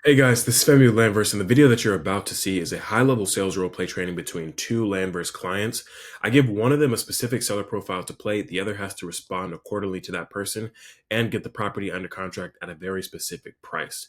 Hey guys, this is Femi with Landverse, and the video that you're about to see is a high-level sales roleplay training between two Landverse clients. I give one of them a specific seller profile to play, the other has to respond accordingly to that person and get the property under contract at a very specific price.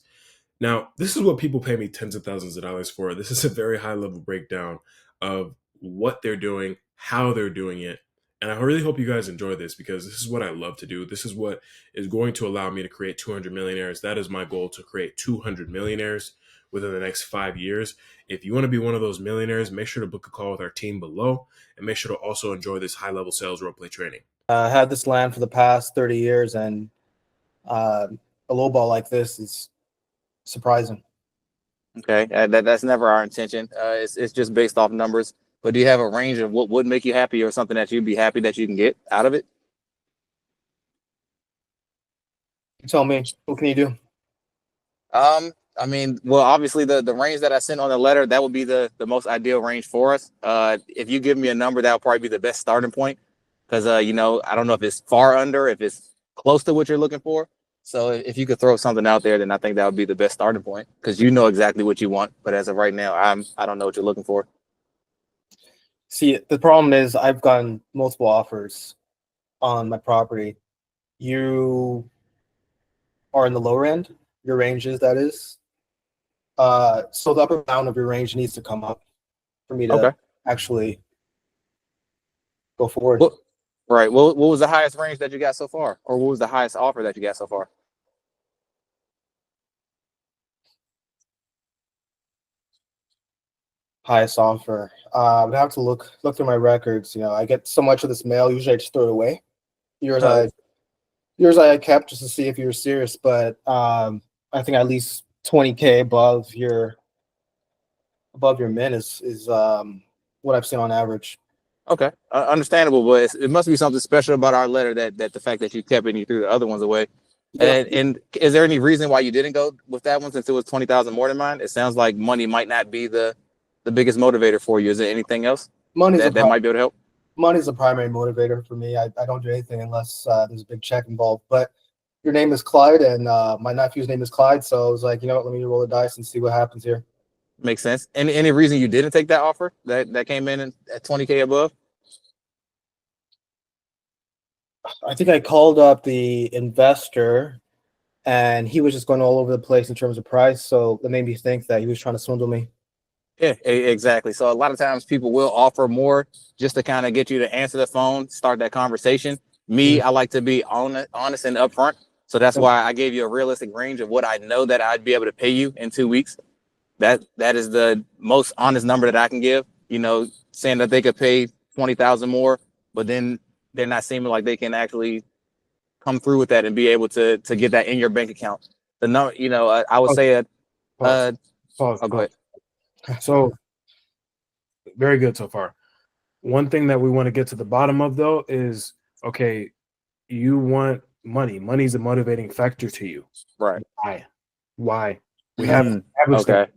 Now, this is what people pay me tens of thousands of dollars for. This is a very high-level breakdown of what they're doing, how they're doing it, and I really hope you guys enjoy this because this is what I love to do. This is what is going to allow me to create 200 millionaires. That is my goal, to create 200 millionaires within the next 5 years. If you want to be one of those millionaires, make sure to book a call with our team below and make sure to also enjoy this high level sales roleplay training. Had this land for the past 30 years, and a low ball like this is surprising. Okay, that's never our intention. It's just based off numbers. But do you have a range of what would make you happy, or something that you'd be happy that you can get out of it? You tell me, what can you do? I mean, well, obviously the range that I sent on the letter, that would be the most ideal range for us. If you give me a number, that would probably be the best starting point, because I don't know if it's far under, if it's close to what you're looking for. So if you could throw something out there, then I think that would be the best starting point, because you know exactly what you want. But as of right now, I don't know what you're looking for. See, the problem is I've gotten multiple offers on my property. You are in the lower end, your range is, that is. So the upper bound of your range needs to come up for me to Okay. actually go forward. Well, right. Well, what was the highest range that you got so far, or what was the highest offer that you got so far? Highest offer. I would have to look through my records. I get so much of this mail. Usually, I just throw it away. Yours, Uh, I kept just to see if you were serious. But I think at least 20K above your min is what I've seen on average. Okay, understandable, but it must be something special about our letter that the fact that you kept it and you threw the other ones away. Yeah. And is there any reason why you didn't go with that one, since it was 20,000 more than mine? It sounds like money might not be the biggest motivator for you. Is there anything else Money's that might be able to help? Money's a primary motivator for me. I don't do anything unless there's a big check involved. But your name is Clyde, and my nephew's name is Clyde. So I was like, what? Let me roll the dice and see what happens here. Makes sense. Any reason you didn't take that offer that came in at 20K above? I think I called up the investor, and he was just going all over the place in terms of price. So that made me think that he was trying to swindle me. Yeah, exactly. So a lot of times people will offer more just to kind of get you to answer the phone, start that conversation. Me, I like to be honest and upfront. So that's why I gave you a realistic range of what I know that I'd be able to pay you in 2 weeks. That is the most honest number that I can give. Saying that they could pay 20,000 more, but then they're not seeming like they can actually come through with that and be able to get that in your bank account. The number, I would say, Pause. oh, go ahead. So, very good so far. One thing that we want to get to the bottom of, though, is, okay, you want money. Money's a motivating factor to you. Right. Why? We haven't established Okay.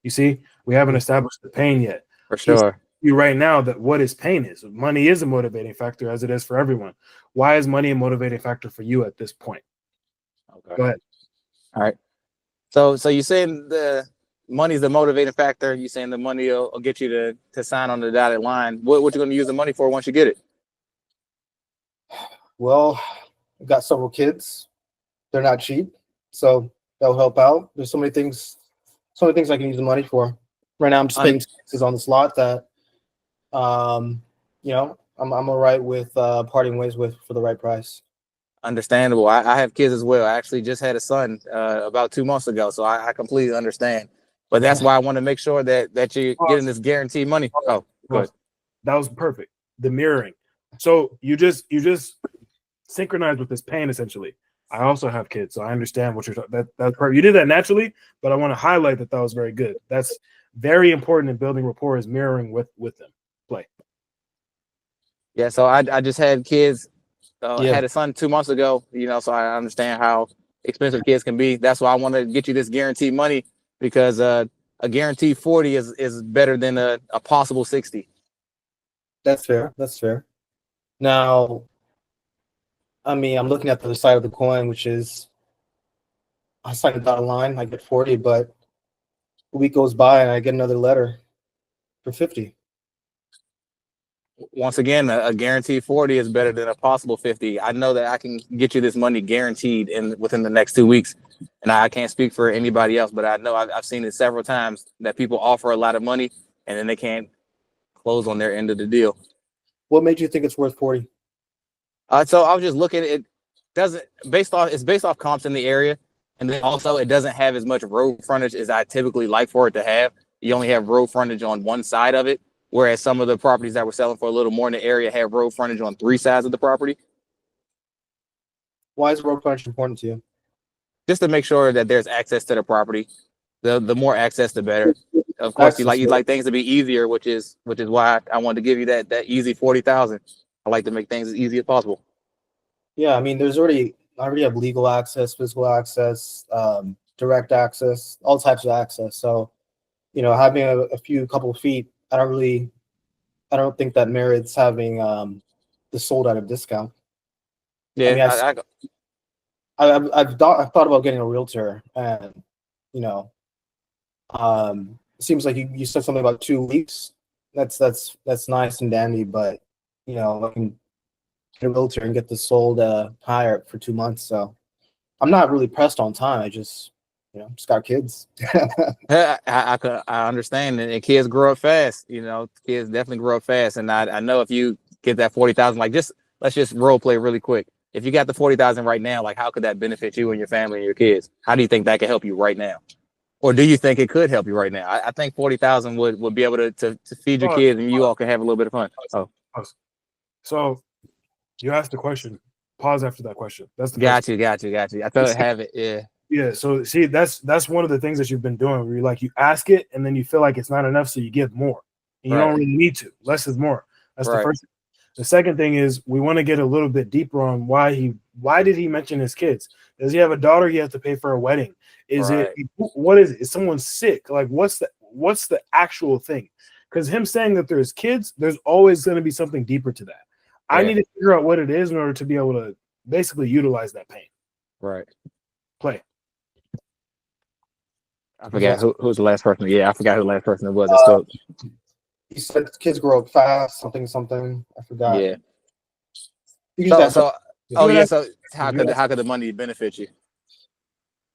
You see, we haven't established the pain yet. For sure. You right now that what is pain is. Money is a motivating factor, as it is for everyone. Why is money a motivating factor for you at this point? Okay. Go ahead. All right. So you're saying the money's the motivating factor. You're saying the money will get you to sign on the dotted line. What you going to use the money for once you get it? Well, I've got several kids. They're not cheap, so that'll help out. There's so many things I can use the money for. Right now, I'm just paying taxes on this lot that, I'm all right with parting ways with for the right price. Understandable. I have kids as well. I actually just had a son about 2 months ago, so I completely understand. But that's why I want to make sure that you're getting this guaranteed money. Oh, good. That was perfect. The mirroring. So you just synchronize with this pain essentially. I also have kids, so I understand what you're talking. That's perfect. You did that naturally, but I want to highlight that was very good. That's very important in building rapport, is mirroring with them. Play. Yeah. So I just had kids. Had a son 2 months ago. So I understand how expensive kids can be. That's why I want to get you this guaranteed money, because a guaranteed 40 is better than a possible 60. That's fair. Now, I'm looking at the other side of the coin, which is I signed a dotted line, I get 40, but A week goes by and I get another letter for 50. Once again, a guaranteed 40 is better than a possible 50. I know that I can get you this money guaranteed within the next 2 weeks. And I can't speak for anybody else, but I know I've seen it several times that people offer a lot of money and then they can't close on their end of the deal. What made you think it's worth 40? So I was just looking at it. It's based off comps in the area. And then also it doesn't have as much road frontage as I typically like for it to have. You only have road frontage on one side of it. Whereas some of the properties that were selling for a little more in the area have road frontage on 3 sides of the property. Why is road frontage important to you? Just to make sure that there's access to the property. The more access, the better. Of course, Access, you like things to be easier, which is why I wanted to give you that easy 40,000. I like to make things as easy as possible. Yeah, I mean, I already have legal access, physical access, direct access, all types of access. So, having a couple of feet, I don't think that merits having the sold at a discount. Yeah, I mean, I've thought about getting a realtor, and it seems like you said something about 2 weeks. That's nice and dandy, but I can get a realtor and get this sold higher for 2 months. So I'm not really pressed on time. I just got kids. I understand, and kids grow up fast. Kids definitely grow up fast, and I know if you get that 40,000, like let's just role play really quick. If you got the 40,000 right now, like how could that benefit you and your family and your kids? How do you think that could help you right now? Or do you think it could help you right now? I think 40,000 would be able to feed your kids and you all can have a little bit of fun. Oh, so you asked the question. Pause after that question. That's the got you. I thought I have it. Yeah. Yeah. So see, that's one of the things that you've been doing where you ask it and then you feel like it's not enough, so you give more. And you don't really need to. Less is more. That's the first thing. The second thing is we want to get a little bit deeper on why did he mention his kids? Does he have a daughter he has to pay for a wedding? What is it? Is someone sick? Like what's the actual thing? Because him saying that there's kids, there's always going to be something deeper to that. I need to figure out what it is in order to be able to basically utilize that pain. Right. Play. I forgot who's the last person. Yeah, I forgot who the last person it was. You said kids grow up fast, something. I forgot. Yeah. So how could the money benefit you?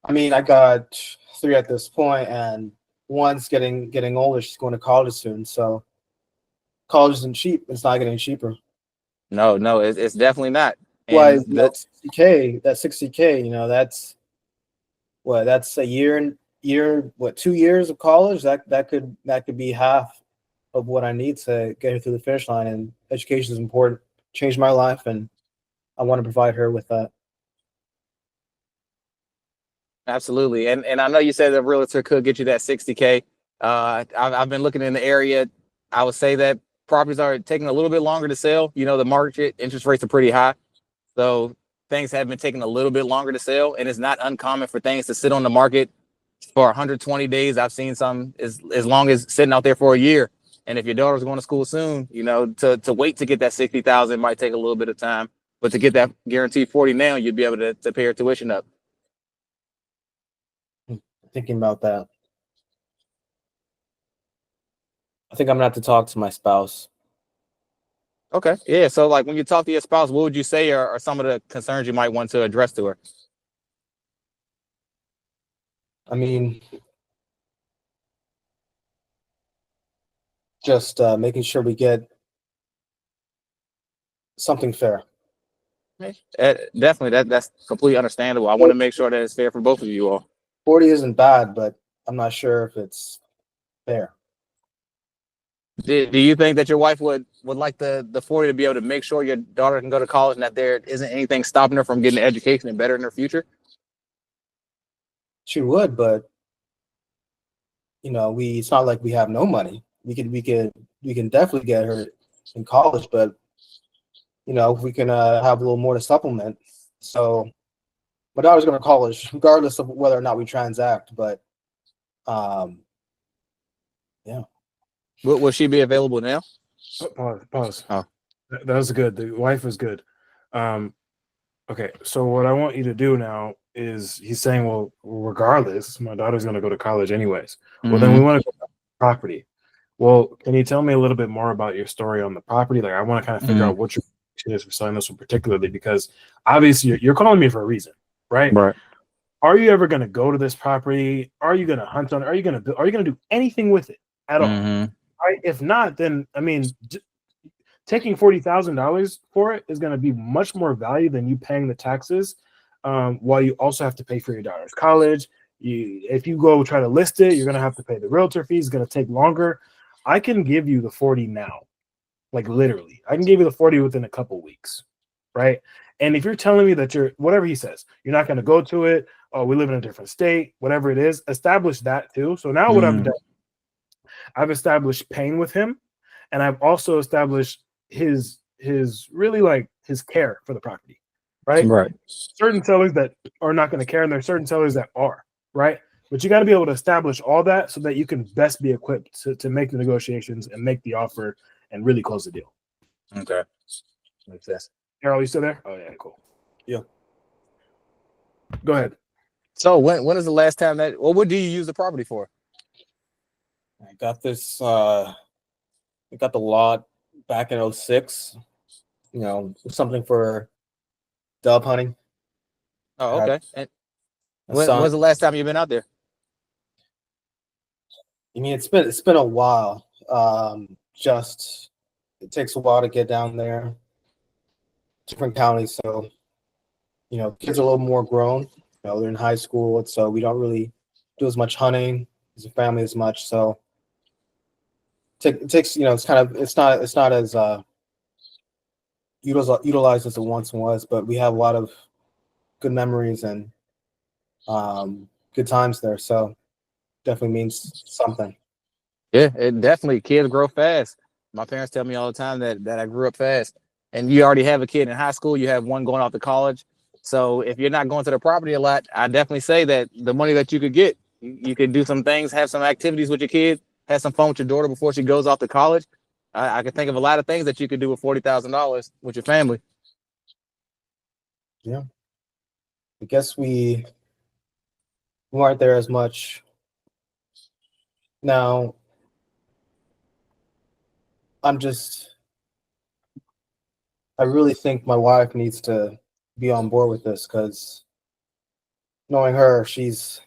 I mean, I got 3 at this point, and one's getting older. She's going to college soon, so college isn't cheap. It's not getting cheaper. No, it's definitely not. Why? That 60K, that's what? That's a year. 2 years of college? That could be half of what I need to get her through the finish line. And education is important. Changed my life, and I want to provide her with that. Absolutely. And I know you said a realtor could get you that 60K. I've been looking in the area. I would say that properties are taking a little bit longer to sell. The market interest rates are pretty high. So things have been taking a little bit longer to sell. And it's not uncommon for things to sit on the market for 120 days. I've seen some as long as sitting out there for a year. And if your daughter's going to school soon, to wait to get that 60,000 might take a little bit of time. But to get that guaranteed 40 now, you'd be able to pay her tuition up. Thinking about that. I think I'm gonna have to talk to my spouse. Okay. Yeah. So like when you talk to your spouse, what would you say are some of the concerns you might want to address to her? I mean, just making sure we get something fair. Definitely. That's completely understandable. I want to make sure that it's fair for both of you all. 40 isn't bad, but I'm not sure if it's fair. Do you think that your wife would like the 40 to be able to make sure your daughter can go to college and that there isn't anything stopping her from getting an education and better in her future? She would, but it's not like we have no money. We can definitely get her in college, but we can have a little more to supplement. So my daughter's going to college regardless of whether or not we transact, but yeah. Will she be available now? Pause. Oh. That was good. The wife was good. Okay, so what I want you to do now is he's saying, well, regardless, my daughter's going to go to college anyways. Well, then we Mhm. want to go back to property. Well, can you tell me a little bit more about your story on the property? Like, I want to kind of figure Mhm. out what your motivation is for selling this one particularly, because obviously you're calling me for a reason, right? Right. Are you ever going to go to this property? Are you going to hunt on it? Are you going to do anything with it at all? Mhm. Right? If not, then I mean, taking $40,000 for it is going to be much more value than you paying the taxes, while you also have to pay for your daughter's college. If you go try to list it, you're going to have to pay the realtor fees. It's going to take longer. I can give you the 40 now, like literally. I can give you the 40 within a couple weeks, right? And if you're telling me that you're whatever he says, you're not going to go to it. Oh, we live in a different state, whatever it is, establish that too. So now what I've Mhm. done, I've established pain with him, and I've also established his really like his care for the property, right? Right. Certain sellers that are not going to care, and there's certain sellers that are, right? But you got to be able to establish all that so that you can best be equipped to make the negotiations and make the offer and really close the deal. Okay. Makes sense. Carol, you still there? Oh yeah, cool. Yeah. Go ahead. So when is the last time that? Well, what do you use the property for? I got this. I got the lot back in '06. You know, something for dove hunting. Oh, I had okay. And a son. when's the last time you've been out there? I mean, it's been a while. Just it takes a while to get down there, different counties. So kids are a little more grown. They're in high school, so we don't really do as much hunting as a family as much. So it takes it's not as utilized as it once was, but we have a lot of good memories and good times there. So definitely means something. Yeah, it definitely. Kids grow fast. My parents tell me all the time that I grew up fast. And you already have a kid in high school. You have one going off to college. So if you're not going to the property a lot, I definitely say that the money that you could get, you could do some things, have some activities with your kid, have some fun with your daughter before she goes off to college. I can think of a lot of things that you could do with $40,000 with your family. Yeah, I guess we weren't there as much. Now I really think my wife needs to be on board with this because knowing her, she's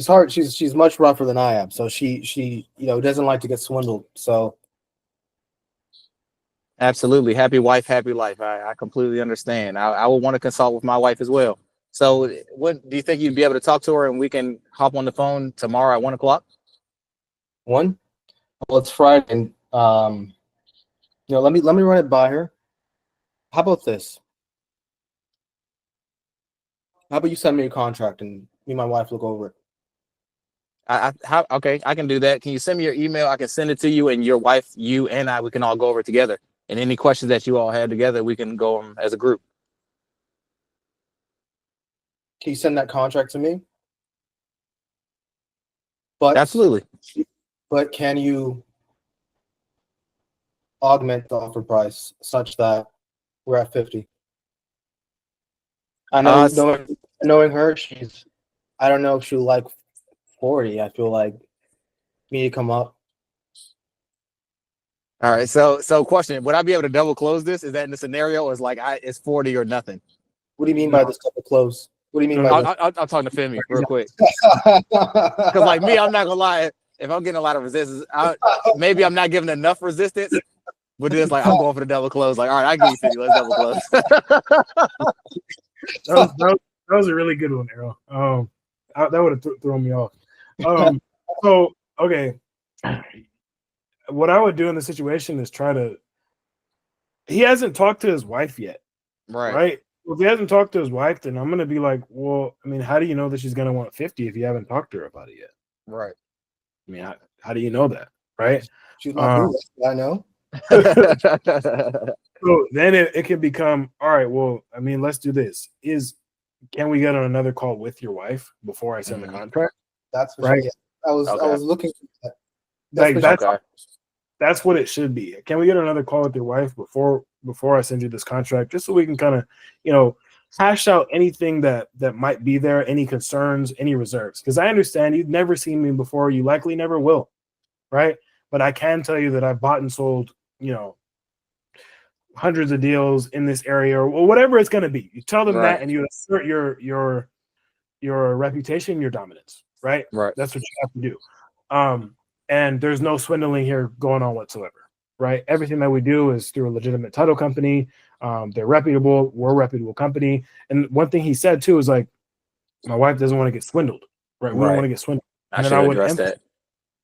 hard. She's much rougher than I am. So she doesn't like to get swindled. So Absolutely. Happy wife, happy life. I completely understand. I will want to consult with my wife as well. So what do you think you'd be able to talk to her and we can hop on the phone tomorrow at 1 o'clock? one, well, it's Friday, and let me run it by her. How about this? How about you send me a contract and me and my wife look over it? Okay, I can do that. Can you send me your email? I can send it to you, and your wife, you and I, we can all go over it together. And any questions that you all have together, we can go as a group. Can you send that contract to me? But Absolutely. but can you augment the offer price such that we're at 50? I know, knowing her, I don't know if she'll like 40. I feel like me to come up. All right. So question: would I be able to double close this? Is that in the scenario, or is like it's 40 or nothing? What do you mean by this double close? What do you mean by this? I'll talk to Femi real quick. Because like me, I'm not gonna lie. If I'm getting a lot of resistance, maybe I'm not giving enough resistance. But it's like I'm going for the double close. Like, all right, I give you 50. Let's double close. that was a really good one, Errol. That would have thrown me off. So okay, what I would do in the situation is try to. He hasn't talked to his wife yet, right? If he hasn't talked to his wife, then I'm gonna be like, well, I mean, how do you know that she's gonna want 50 if you haven't talked to her about it yet? Right. I mean, how do you know that, right? She's my boo. I know. So then it can become, all right, well, I mean, let's do this. Can we get on another call with your wife before I send the contract? That's right. Sure. I was looking at that. That's what it should be. Can we get another call with your wife before I send you this contract, just so we can kind of, hash out anything that might be there, any concerns, any reserves. Because I understand you've never seen me before. You likely never will, right? But I can tell you that I've bought and sold, hundreds of deals in this area or whatever it's going to be. You tell them that, and you assert your reputation, your dominance, right? Right. That's what you have to do. And there's no swindling here going on whatsoever, right? Everything that we do is through a legitimate title company. They're reputable. We're a reputable company. And one thing he said too is like, my wife doesn't want to get swindled, right? We don't want to get swindled. I should address that.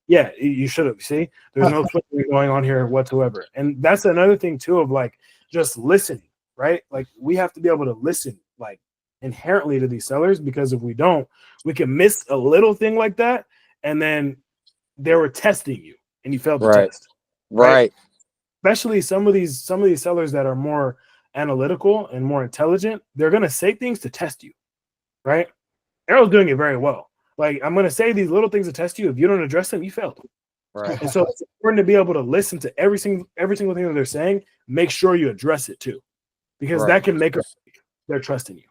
Yeah, you should have. See, there's no swindling going on here whatsoever. And that's another thing too of like just listening, right? Like we have to be able to listen like inherently to these sellers, because if we don't, we can miss a little thing like that, and then they were testing you and you failed the test. Right. Especially some of these sellers that are more analytical and more intelligent, they're gonna say things to test you, right? Errol's doing it very well. Like, I'm going to say these little things to test you. If you don't address them, you failed. Right. And so it's important to be able to listen to every single thing that they're saying. Make sure you address it too, because that can make their trust in you.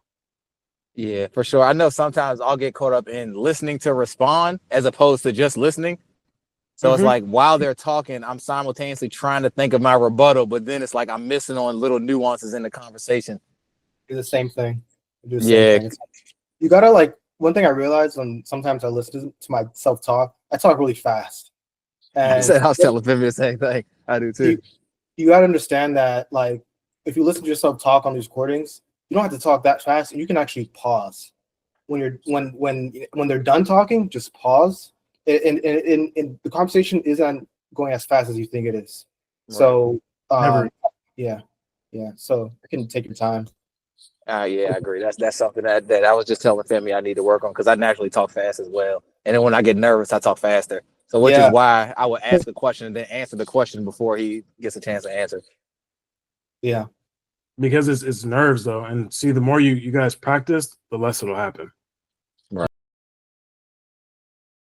Yeah, for sure. I know sometimes I'll get caught up in listening to respond as opposed to just listening. So it's like while they're talking, I'm simultaneously trying to think of my rebuttal, but then it's like I'm missing on little nuances in the conversation. Do the same thing. Thing. You got to like, one thing I realized when sometimes I listen to my self-talk, I talk really fast. And I was telling Vivian the same thing. I do too. You got to understand that, like, if you listen to yourself talk on these recordings, you don't have to talk that fast, and you can actually pause when they're done talking. Just pause, and the conversation isn't going as fast as you think it is. Right. So, yeah. So you can take your time. Yeah, I agree. That's something that I was just telling Femi I need to work on, because I naturally talk fast as well. And then when I get nervous, I talk faster. So which is why I would ask a question and then answer the question before he gets a chance to answer. Yeah. Because it's nerves though. And see, the more you guys practice, the less it'll happen.